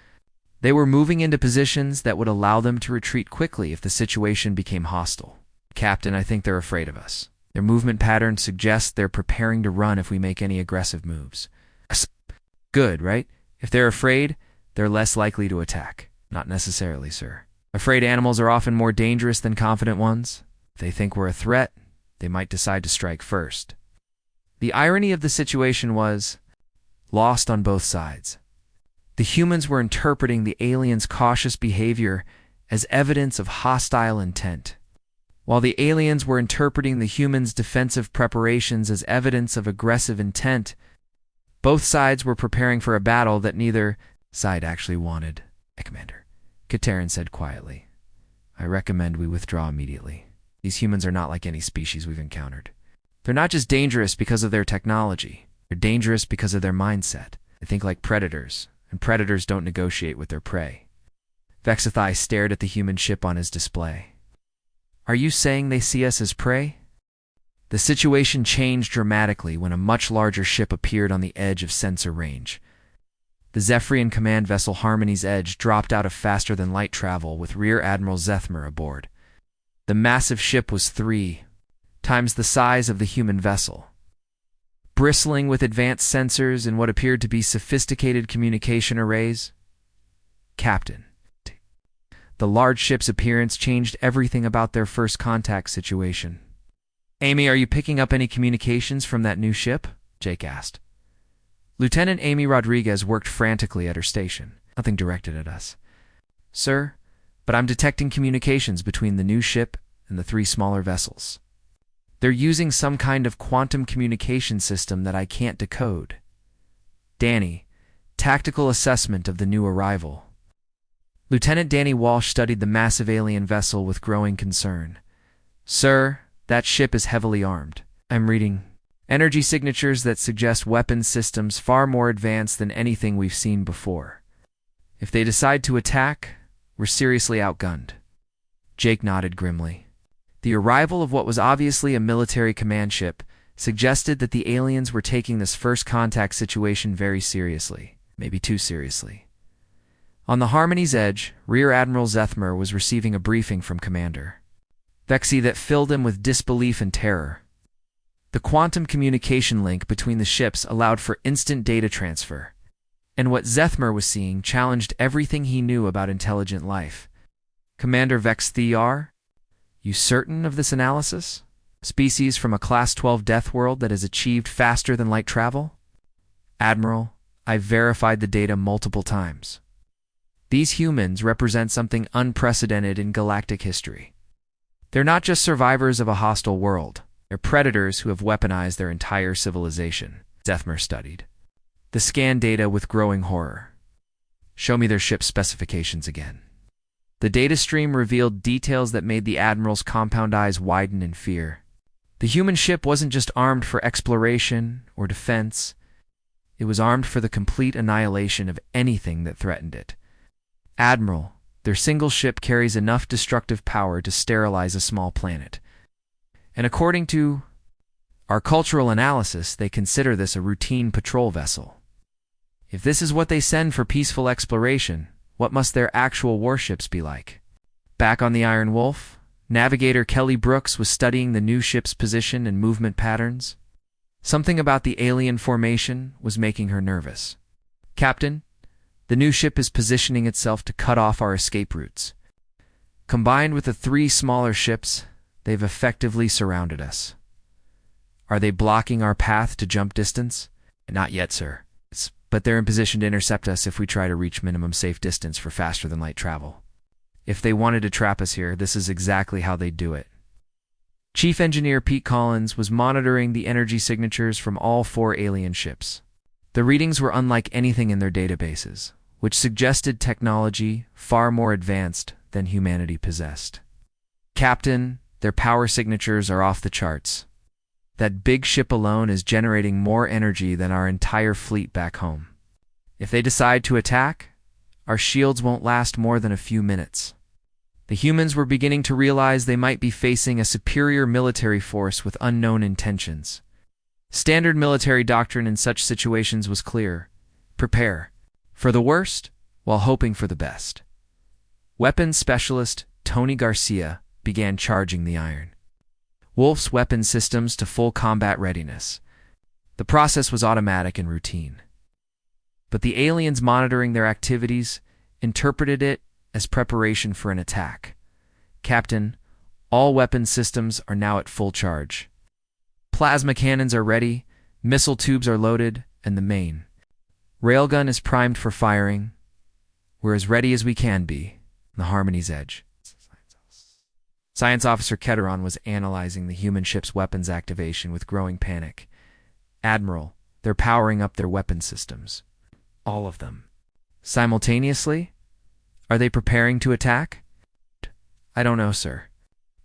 They were moving into positions that would allow them to retreat quickly if the situation became hostile. Captain, I think they're afraid of us. Their movement pattern suggests they're preparing to run if we make any aggressive moves. Good, right? If they're afraid, they're less likely to attack. Not necessarily, sir. Afraid animals are often more dangerous than confident ones. If they think we're a threat, they might decide to strike first. The irony of the situation was lost on both sides. The humans were interpreting the aliens' cautious behavior as evidence of hostile intent, while the aliens were interpreting the humans' defensive preparations as evidence of aggressive intent. Both sides were preparing for a battle that neither Side actually wanted, Commander. Katerin said quietly. I recommend we withdraw immediately. These humans are not like any species we've encountered. They're not just dangerous because of their technology. They're dangerous because of their mindset. They think like predators, and predators don't negotiate with their prey. Vexithai stared at the human ship on his display. Are you saying they see us as prey? The situation changed dramatically when a much larger ship appeared on the edge of sensor range. The Zephyrian command vessel Harmony's Edge dropped out of faster-than-light travel with Rear Admiral Zethmer aboard. The massive ship was 3 times the size of the human vessel. Bristling with advanced sensors and what appeared to be sophisticated communication arrays. Captain. The large ship's appearance changed everything about their first contact situation. Amy, are you picking up any communications from that new ship? Jake asked. Lieutenant Amy Rodriguez worked frantically at her station, nothing directed at us. Sir, but I'm detecting communications between the new ship and the 3 smaller vessels. They're using some kind of quantum communication system that I can't decode. Danny, tactical assessment of the new arrival. Lieutenant Danny Walsh studied the massive alien vessel with growing concern. Sir, that ship is heavily armed. I'm reading energy signatures that suggest weapons systems far more advanced than anything we've seen before. If they decide to attack, we're seriously outgunned. Jake nodded grimly. The arrival of what was obviously a military command ship suggested that the aliens were taking this first contact situation very seriously, maybe too seriously. On the Harmony's Edge, Rear Admiral Zethmer was receiving a briefing from Commander Vexi that filled him with disbelief and terror. The quantum communication link between the ships allowed for instant data transfer, and what Zethmer was seeing challenged everything he knew about intelligent life. Commander Vex-Thear, you certain of this analysis? Species from a Class 12 death world that has achieved faster-than-light travel? Admiral, I've verified the data multiple times. These humans represent something unprecedented in galactic history. They're not just survivors of a hostile world. They're predators who have weaponized their entire civilization, Zethmer studied. The scan data with growing horror. Show me their ship specifications again. The data stream revealed details that made the Admiral's compound eyes widen in fear. The human ship wasn't just armed for exploration or defense. It was armed for the complete annihilation of anything that threatened it. Admiral, their single ship carries enough destructive power to sterilize a small planet. And according to our cultural analysis, they consider this a routine patrol vessel. If this is what they send for peaceful exploration, what must their actual warships be like? Back on the Iron Wolf, Navigator Kelly Brooks was studying the new ship's position and movement patterns. Something about the alien formation was making her nervous. Captain, the new ship is positioning itself to cut off our escape routes. Combined with the 3 smaller ships, they've effectively surrounded us. Are they blocking our path to jump distance? Not yet, sir. But they're in position to intercept us if we try to reach minimum safe distance for faster-than-light travel. If they wanted to trap us here, this is exactly how they'd do it. Chief Engineer Pete Collins was monitoring the energy signatures from all 4 alien ships. The readings were unlike anything in their databases, which suggested technology far more advanced than humanity possessed. Captain, their power signatures are off the charts. That big ship alone is generating more energy than our entire fleet back home. If they decide to attack, our shields won't last more than a few minutes. The humans were beginning to realize they might be facing a superior military force with unknown intentions. Standard military doctrine in such situations was clear. Prepare for the worst while hoping for the best. Weapons specialist Tony Garcia began charging the iron Wolf's weapon systems to full combat readiness. The process was automatic and routine. But the aliens monitoring their activities interpreted it as preparation for an attack. Captain, all weapon systems are now at full charge. Plasma cannons are ready, missile tubes are loaded, and the main railgun is primed for firing. We're as ready as we can be on the Harmony's Edge. Science Officer Keteron was analyzing the human ship's weapons activation with growing panic. Admiral, they're powering up their weapon systems. All of them. Simultaneously? Are they preparing to attack? I don't know, sir.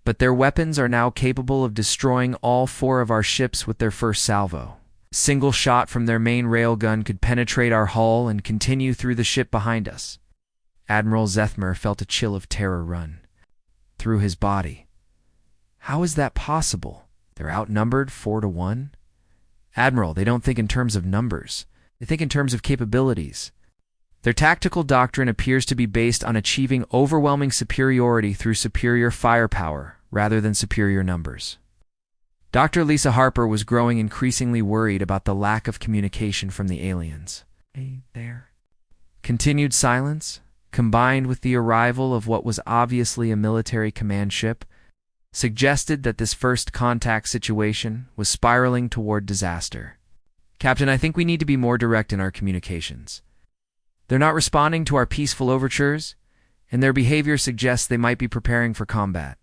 But their weapons are now capable of destroying all 4 of our ships with their first salvo. A single shot from their main railgun could penetrate our hull and continue through the ship behind us. Admiral Zethmer felt a chill of terror run through his body. How is that possible? They're outnumbered 4-1? Admiral, they don't think in terms of numbers. They think in terms of capabilities. Their tactical doctrine appears to be based on achieving overwhelming superiority through superior firepower rather than superior numbers. Dr. Lisa Harper was growing increasingly worried about the lack of communication from the aliens. Hey there. Continued silence, combined with the arrival of what was obviously a military command ship, suggested that this first contact situation was spiraling toward disaster. Captain, I think we need to be more direct in our communications. They're not responding to our peaceful overtures, and their behavior suggests they might be preparing for combat.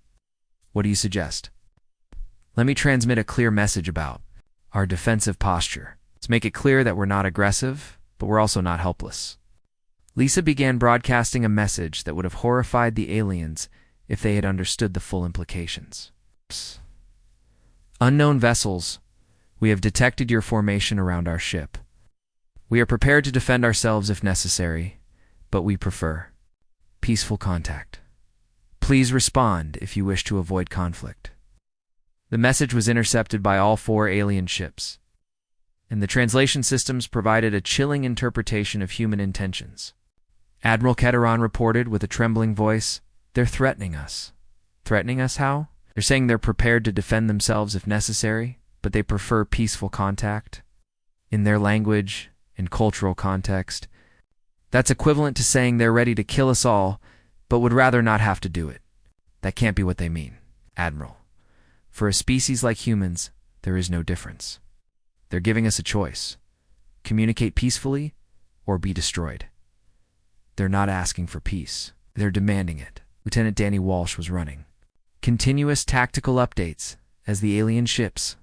What do you suggest? Let me transmit a clear message about our defensive posture. Let's make it clear that we're not aggressive, but we're also not helpless. Lisa began broadcasting a message that would have horrified the aliens if they had understood the full implications. Unknown vessels, we have detected your formation around our ship. We are prepared to defend ourselves if necessary, but we prefer peaceful contact. Please respond if you wish to avoid conflict. The message was intercepted by all 4 alien ships, and the translation systems provided a chilling interpretation of human intentions. Admiral Ketteron reported with a trembling voice, "They're threatening us." Threatening us how? They're saying they're prepared to defend themselves if necessary, but they prefer peaceful contact. In their language and cultural context, that's equivalent to saying they're ready to kill us all, but would rather not have to do it. That can't be what they mean, Admiral. For a species like humans, there is no difference. They're giving us a choice: communicate peacefully or be destroyed. They're not asking for peace. They're demanding it. Lieutenant Danny Walsh was running continuous tactical updates as the alien ships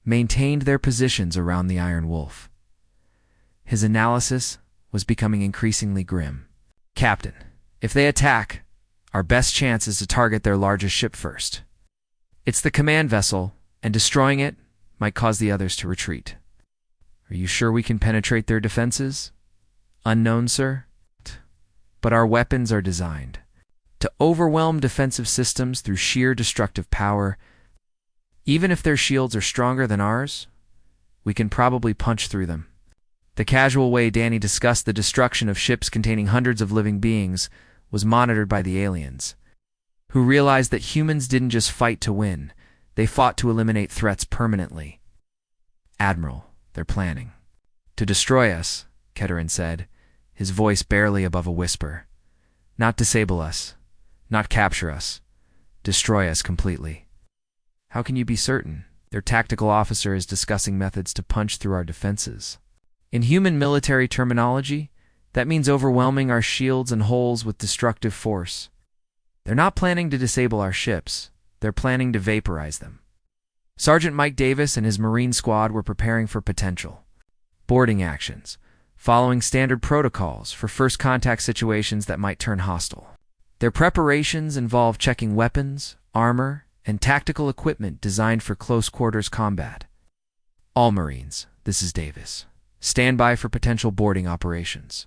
maintained their positions around the Iron Wolf. His analysis was becoming increasingly grim. Captain, if they attack, our best chance is to target their largest ship first. It's the command vessel, and destroying it might cause the others to retreat. Are you sure we can penetrate their defenses? Unknown, sir. But our weapons are designed to overwhelm defensive systems through sheer destructive power. Even if their shields are stronger than ours, we can probably punch through them. The casual way Danny discussed the destruction of ships containing hundreds of living beings was monitored by the aliens, who realized that humans didn't just fight to win, they fought to eliminate threats permanently. Admiral, they're planning to destroy us, Ketteron said, his voice barely above a whisper. Not disable us, not capture us, destroy us completely. How can you be certain? Their tactical officer is discussing methods to punch through our defenses. In human military terminology, that means overwhelming our shields and hulls with destructive force. They're not planning to disable our ships, they're planning to vaporize them. Sergeant Mike Davis and his Marine squad were preparing for potential boarding actions, following standard protocols for first contact situations that might turn hostile. Their preparations involve checking weapons, armor, and tactical equipment designed for close-quarters combat. All Marines, this is Davis. Stand by for potential boarding operations.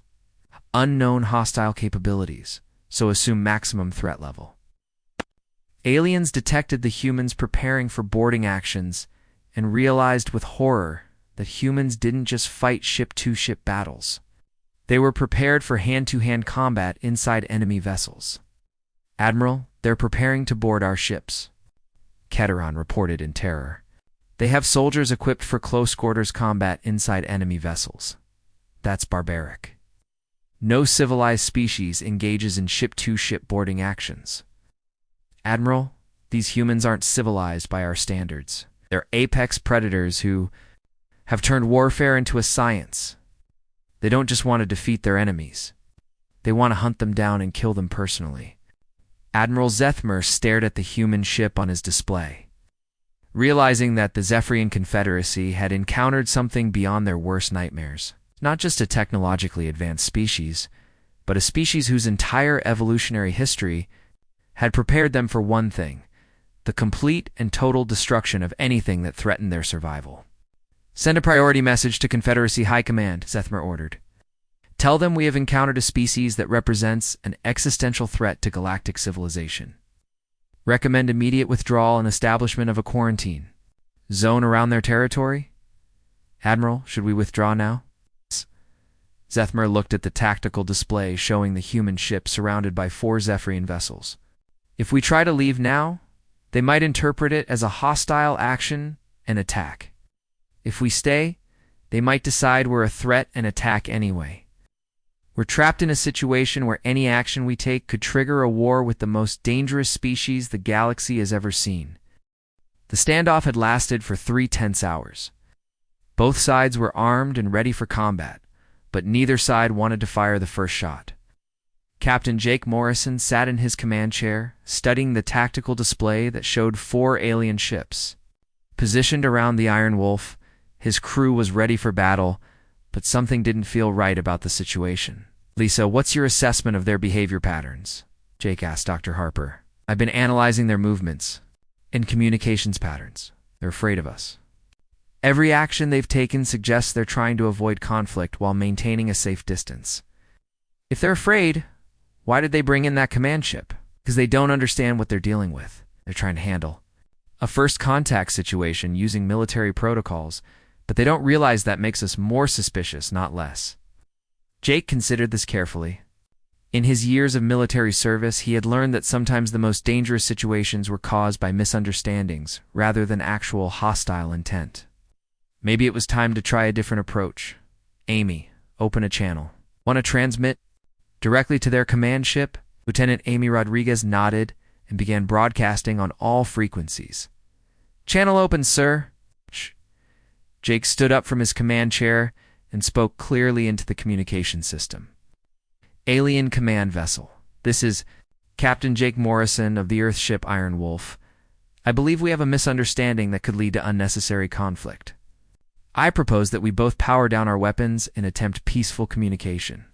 Unknown hostile capabilities, so assume maximum threat level. Aliens detected the humans preparing for boarding actions and realized with horror that humans didn't just fight ship-to-ship battles. They were prepared for hand-to-hand combat inside enemy vessels. Admiral, they're preparing to board our ships, Ketteron reported in terror. They have soldiers equipped for close-quarters combat inside enemy vessels. That's barbaric. No civilized species engages in ship-to-ship boarding actions. Admiral, these humans aren't civilized by our standards. They're apex predators who have turned warfare into a science. They don't just want to defeat their enemies. They want to hunt them down and kill them personally. Admiral Zethmer stared at the human ship on his display, realizing that the Zephyrian Confederacy had encountered something beyond their worst nightmares. Not just a technologically advanced species, but a species whose entire evolutionary history had prepared them for one thing: the complete and total destruction of anything that threatened their survival. "Send a priority message to Confederacy High Command," Zethmer ordered. "Tell them we have encountered a species that represents an existential threat to galactic civilization. Recommend immediate withdrawal and establishment of a quarantine zone around their territory. Admiral, should we withdraw now?" Zethmer looked at the tactical display showing the human ship surrounded by 4 Zephyrian vessels. "If we try to leave now, they might interpret it as a hostile action and attack. If we stay, they might decide we're a threat and attack anyway. We're trapped in a situation where any action we take could trigger a war with the most dangerous species the galaxy has ever seen." The standoff had lasted for 3 tense hours. Both sides were armed and ready for combat, but neither side wanted to fire the first shot. Captain Jake Morrison sat in his command chair, studying the tactical display that showed 4 alien ships. Positioned around the Iron Wolf, his crew was ready for battle, but something didn't feel right about the situation. "Lisa, what's your assessment of their behavior patterns?" Jake asked Dr. Harper. "I've been analyzing their movements and communications patterns. They're afraid of us. Every action they've taken suggests they're trying to avoid conflict while maintaining a safe distance. If they're afraid, why did they bring in that command ship? Because they don't understand what they're dealing with. They're trying to handle a first contact situation using military protocols, but they don't realize that makes us more suspicious, not less." Jake considered this carefully. In his years of military service, he had learned that sometimes the most dangerous situations were caused by misunderstandings rather than actual hostile intent. Maybe it was time to try a different approach. "Amy, open a channel. Want to transmit directly to their command ship?" Lieutenant Amy Rodriguez nodded and began broadcasting on all frequencies. "Channel open, sir." Jake stood up from his command chair and spoke clearly into the communication system. "Alien command vessel. This is Captain Jake Morrison of the Earth ship Iron Wolf. I believe we have a misunderstanding that could lead to unnecessary conflict. I propose that we both power down our weapons and attempt peaceful communication."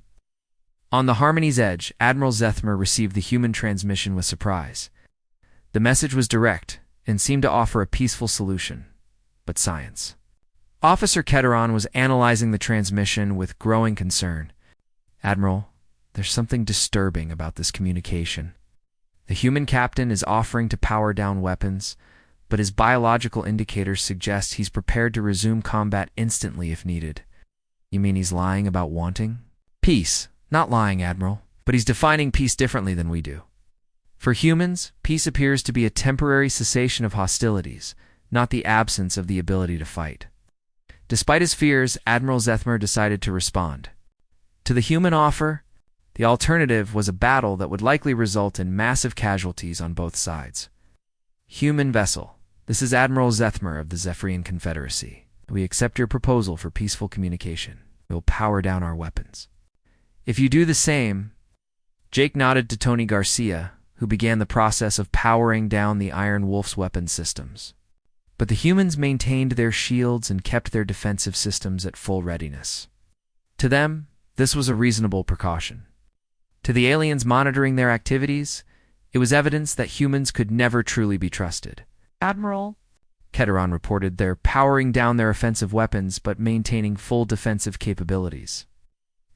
On the Harmony's edge, Admiral Zethmer received the human transmission with surprise. The message was direct and seemed to offer a peaceful solution, but science. Officer Ketteron was analyzing the transmission with growing concern. "Admiral, there's something disturbing about this communication. The human captain is offering to power down weapons, but his biological indicators suggest he's prepared to resume combat instantly if needed." "You mean he's lying about wanting peace?" "Not lying, Admiral, but he's defining peace differently than we do. For humans, peace appears to be a temporary cessation of hostilities, not the absence of the ability to fight." Despite his fears, Admiral Zethmer decided to respond. To the human offer, the alternative was a battle that would likely result in massive casualties on both sides. "Human vessel, this is Admiral Zethmer of the Zephyrian Confederacy. We accept your proposal for peaceful communication. We'll power down our weapons. If you do the same..." Jake nodded to Tony Garcia, who began the process of powering down the Iron Wolf's weapon systems. But the humans maintained their shields and kept their defensive systems at full readiness. To them, this was a reasonable precaution. To the aliens monitoring their activities, it was evidence that humans could never truly be trusted. "Admiral," Ketteron reported, "they're powering down their offensive weapons but maintaining full defensive capabilities.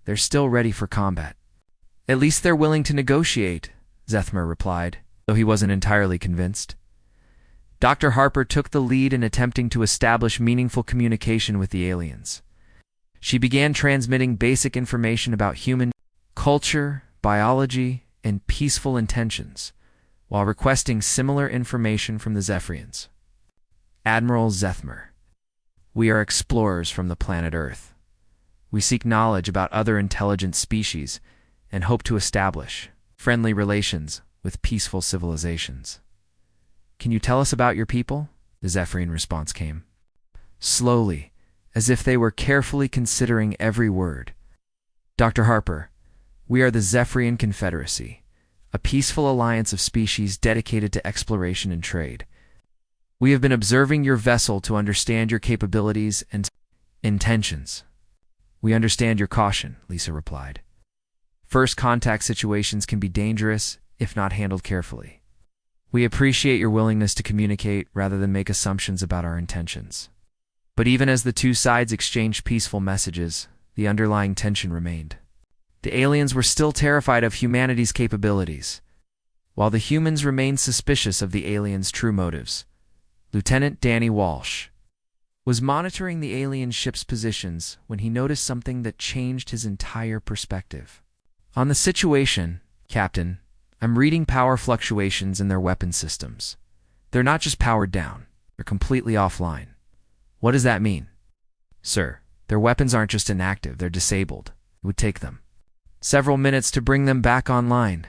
They're still ready for combat." "At least they're willing to negotiate," Zethmer replied, though he wasn't entirely convinced. Dr. Harper took the lead in attempting to establish meaningful communication with the aliens. She began transmitting basic information about human culture, biology, and peaceful intentions, while requesting similar information from the Zephyrians. "Admiral Zethmer, we are explorers from the planet Earth. We seek knowledge about other intelligent species and hope to establish friendly relations with peaceful civilizations. Can you tell us about your people?" The Zephyrian response came. Slowly, as if they were carefully considering every word. "Dr. Harper, we are the Zephyrian Confederacy, a peaceful alliance of species dedicated to exploration and trade. We have been observing your vessel to understand your capabilities and intentions. We understand your caution, Lisa replied. First contact situations can be dangerous if not handled carefully. We appreciate your willingness to communicate rather than make assumptions about our intentions. But even as the two sides exchanged peaceful messages, the underlying tension remained. The aliens were still terrified of humanity's capabilities, while the humans remained suspicious of the aliens' true motives. Lieutenant Danny Walsh was monitoring the alien ship's positions when he noticed something that changed his entire perspective. On the situation, Captain, I'm reading power fluctuations in their weapon systems. They're not just powered down, they're completely offline. What does that mean? Sir, their weapons aren't just inactive, they're disabled. It would take them several minutes to bring them back online.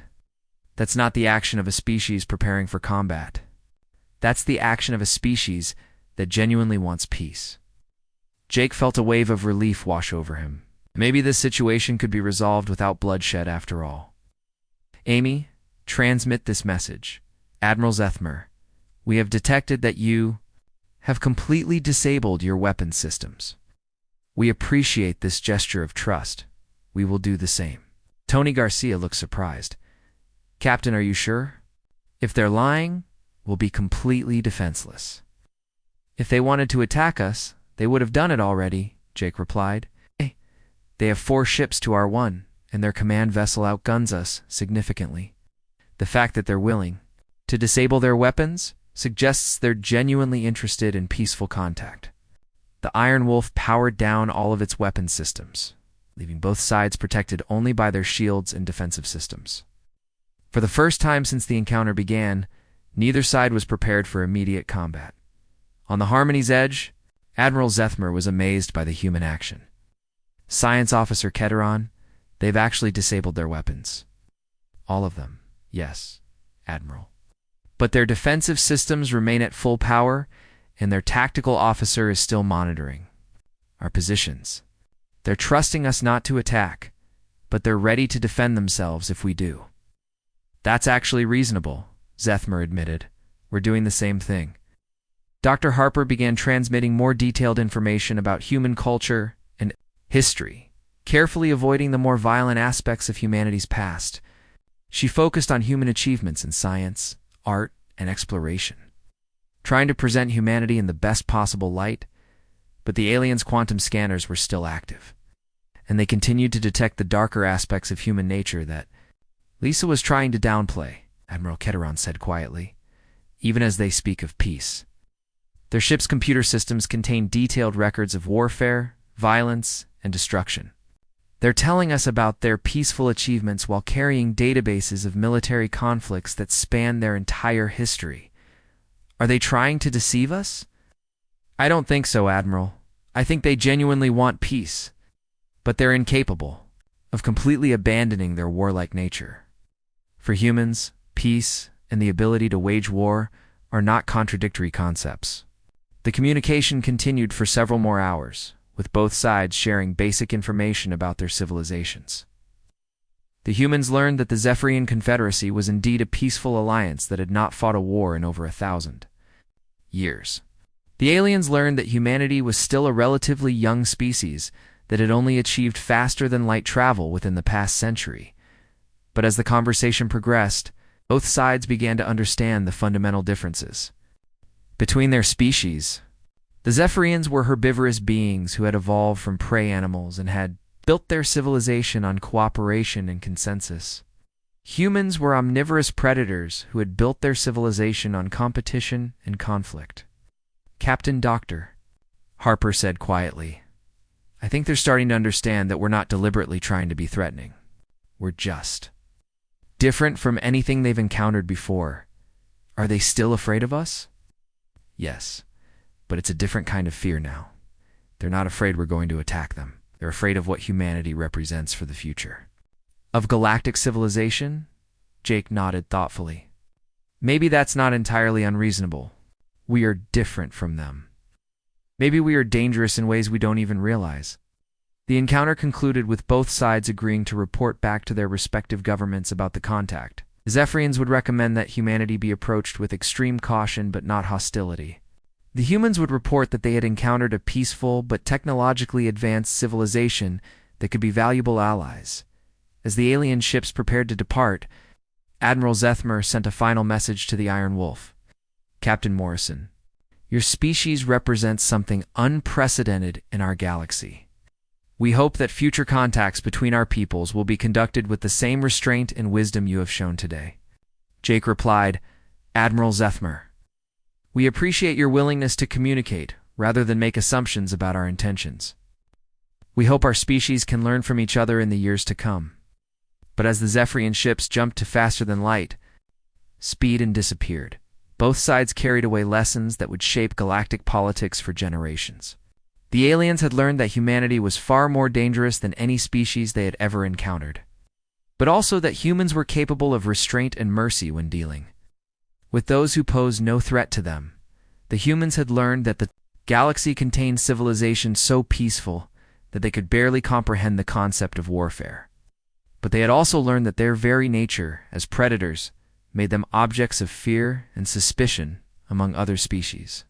That's not the action of a species preparing for combat. That's the action of a species that genuinely wants peace. Jake felt a wave of relief wash over him. Maybe this situation could be resolved without bloodshed after all. Amy, transmit this message. Admiral Zethmer, we have detected that you have completely disabled your weapon systems. We appreciate this gesture of trust. We will do the same. Tony Garcia looked surprised. Captain, are you sure? If they're lying, we'll be completely defenseless. If they wanted to attack us, they would have done it already, Jake replied. They have 4 ships to our 1, and their command vessel outguns us significantly. The fact that they're willing to disable their weapons suggests they're genuinely interested in peaceful contact. The Iron Wolf powered down all of its weapon systems, leaving both sides protected only by their shields and defensive systems. For the first time since the encounter began, neither side was prepared for immediate combat. On the Harmony's edge, Admiral Zethmer was amazed by the human action. Science Officer Ketteron, they've actually disabled their weapons. All of them, yes, Admiral. But their defensive systems remain at full power, and their tactical officer is still monitoring our positions. They're trusting us not to attack, but they're ready to defend themselves if we do. That's actually reasonable, Zethmer admitted. We're doing the same thing. Dr. Harper began transmitting more detailed information about human culture and history, carefully avoiding the more violent aspects of humanity's past. She focused on human achievements in science, art, and exploration, trying to present humanity in the best possible light, but the aliens' quantum scanners were still active, and they continued to detect the darker aspects of human nature that Lisa was trying to downplay, Admiral Ketteron said quietly, even as they speak of peace. Their ship's computer systems contain detailed records of warfare, violence, and destruction. They're telling us about their peaceful achievements while carrying databases of military conflicts that span their entire history. Are they trying to deceive us? I don't think so, Admiral. I think they genuinely want peace, but they're incapable of completely abandoning their warlike nature. For humans, peace and the ability to wage war are not contradictory concepts. The communication continued for several more hours, with both sides sharing basic information about their civilizations. The humans learned that the Zephyrian Confederacy was indeed a peaceful alliance that had not fought a war in over 1,000 years. The aliens learned that humanity was still a relatively young species that had only achieved faster-than-light travel within the past century. But as the conversation progressed, both sides began to understand the fundamental differences between their species. The Zephyrians were herbivorous beings who had evolved from prey animals and had built their civilization on cooperation and consensus. Humans were omnivorous predators who had built their civilization on competition and conflict. Captain Doctor, Harper said quietly, I think they're starting to understand that we're not deliberately trying to be threatening. We're just different from anything they've encountered before. Are they still afraid of us? Yes, but it's a different kind of fear now. They're not afraid we're going to attack them. They're afraid of what humanity represents for the future. Of galactic civilization? Jake nodded thoughtfully. Maybe that's not entirely unreasonable. We are different from them. Maybe we are dangerous in ways we don't even realize. The encounter concluded with both sides agreeing to report back to their respective governments about the contact. The Zephyrians would recommend that humanity be approached with extreme caution but not hostility. The humans would report that they had encountered a peaceful but technologically advanced civilization that could be valuable allies. As the alien ships prepared to depart, Admiral Zethmer sent a final message to the Iron Wolf. Captain Morrison, your species represents something unprecedented in our galaxy. We hope that future contacts between our peoples will be conducted with the same restraint and wisdom you have shown today. Jake replied, Admiral Zethmer, we appreciate your willingness to communicate rather than make assumptions about our intentions. We hope our species can learn from each other in the years to come. But as the Zephyrian ships jumped to faster than light, speed and disappeared, both sides carried away lessons that would shape galactic politics for generations. The aliens had learned that humanity was far more dangerous than any species they had ever encountered, but also that humans were capable of restraint and mercy when dealing with those who posed no threat to them. The humans had learned that the galaxy contained civilizations so peaceful that they could barely comprehend the concept of warfare. But they had also learned that their very nature as predators made them objects of fear and suspicion among other species.